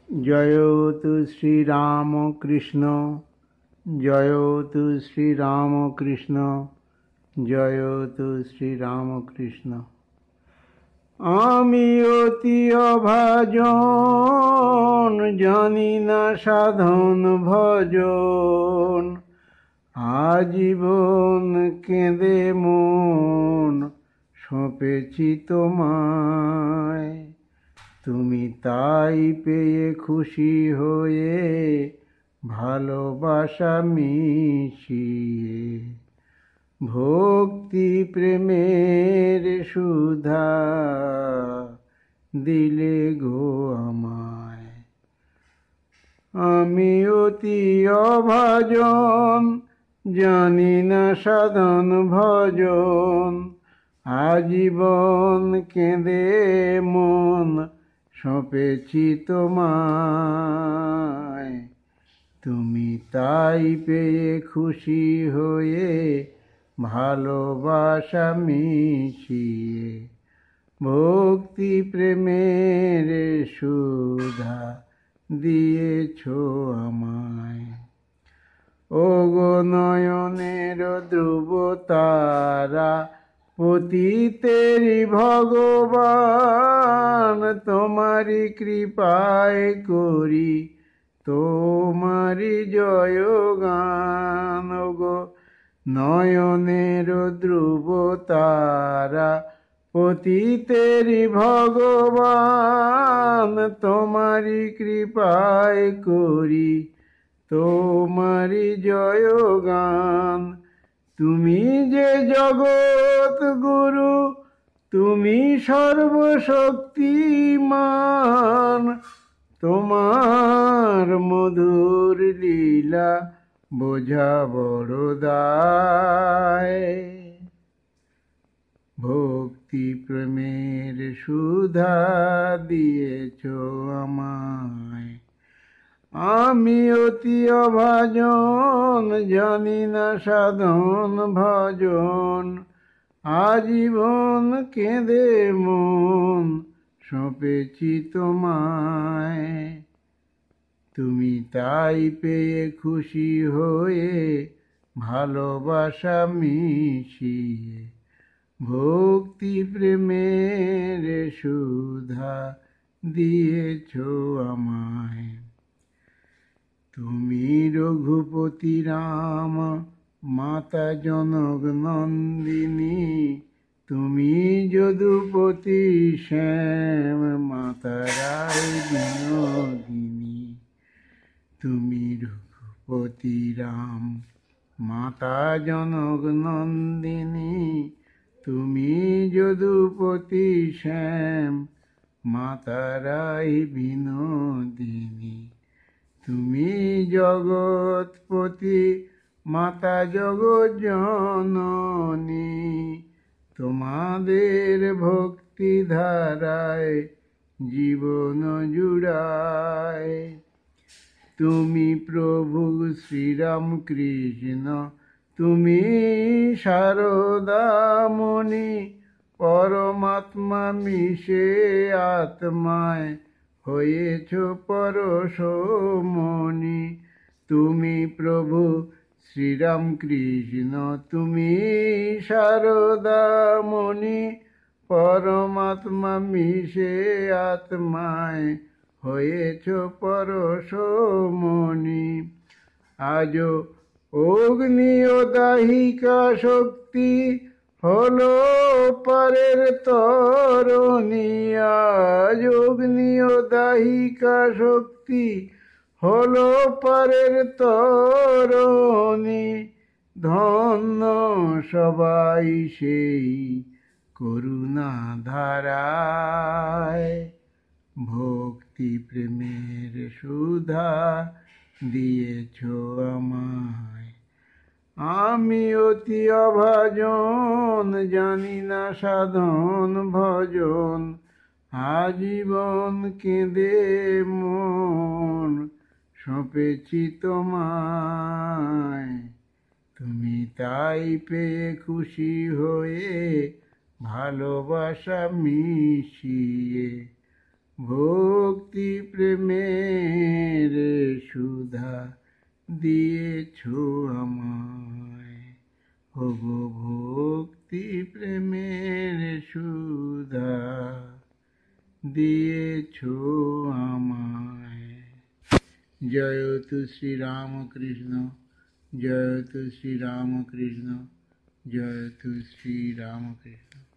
জয়তু শ্রীরামকৃষ্ণ, জয়তু শ্রীরামকৃষ্ণ, জয়তু শ্রীরামকৃষ্ণ। আমি অতি অভাজন, জানি না সাধন ভজন। আজীবন কেঁদে মন সঁপেছি তোমায়। তুমি তাই পেয়ে খুশি হয়ে ভালোবাসা মিশিয়ে ভক্তি প্রেমের সুধা দিলে গো আমায়। আমি অতি অভাজন, জানি না সাধন ভজন। আজীবন কেঁদে মন সঁপেছি তোমায়। তুমি তাই পেয়ে খুশি হয়ে ভালোবাসা মিশিয়ে ভক্তি প্রেমের সুধা দিয়েছ আমায়। ওগো নয়নের ধ্রুব তারা, পতিতেরি ভগবান, তোমারি কৃপায় করি তোমারি জয়গান। ওগো নয়নের ধ্রুব তারা, পতিতেরি ভগবান, তোমারি কৃপায় করি তোমারি জয়গান। তুমি যে জগৎ গুরু, তুমি সর্বশক্তিমান, তোমার মধুর লীলা বোঝা বড় দায়। ভক্তি প্রেমের সুধা দিয়েছ আমায়। আমি অতি অভাজন, জানি না সাধন ভজন। আজীবন কেঁদে মন সঁপেছি তোমায়। তুমি তাই পেয়ে খুশি হয়ে ভালোবাসা মিশিয়ে ভক্তি প্রেমের সুধা দিয়েছ আমায়। তুমি রঘুপতি রাম, মাতা জনক নন্দিনী, তুমি যদুপতি শ্যাম, মাতা রায় বিনোদিনী। তুমি রঘুপতি রাম, মাতা জনক নন্দিনী, তুমি যদুপতি শ্যাম, মাতা রায় বিনোদিনী। তুমি জগৎপতি, মাতা জগৎ জননী, তোমাদের ভক্তি ধারায় জীবন জুড়ায়। তুমি প্রভু শ্রীরাম কৃষ্ণ, তুমি শারদামণি, পরমাত্মা মিশে আত্মায় হয়েছ পরশমণি। তুমি প্রভু শ্রীরাম কৃষ্ণ, তুমি শারদামণি, পরমাত্মা মিশে আত্মায় হয়েছ পরশমণি। আজো অগ্নি ও দাহিকা শক্তি, হলো পারের তরণী। আজ অগ্নি ও দাহিকা শক্তি, হলো পারের তরণী। ধন্য সবাই সেই করুণা ধারায়, ভক্তি প্রেমের সুধা দিয়েছ আমায়। আমি অতি অভাজন, জানি না সাধন ভজন। আজীবন কেঁদে মন সঁপেছি তোমায়। তুমি তাই পেয়ে খুশি হয়ে ভালোবাসা মিশিয়ে ভোগ ভক্তি প্রেমের সুধা দিয়েছ আমায়, ওগো ভক্তি প্রেমের সুধা দিয়েছ আমায়। জয় তু শ্রী রামকৃষ্ণ, জয় তু শ্রী রামকৃষ্ণ, জয় তু শ্রী রামকৃষ্ণ।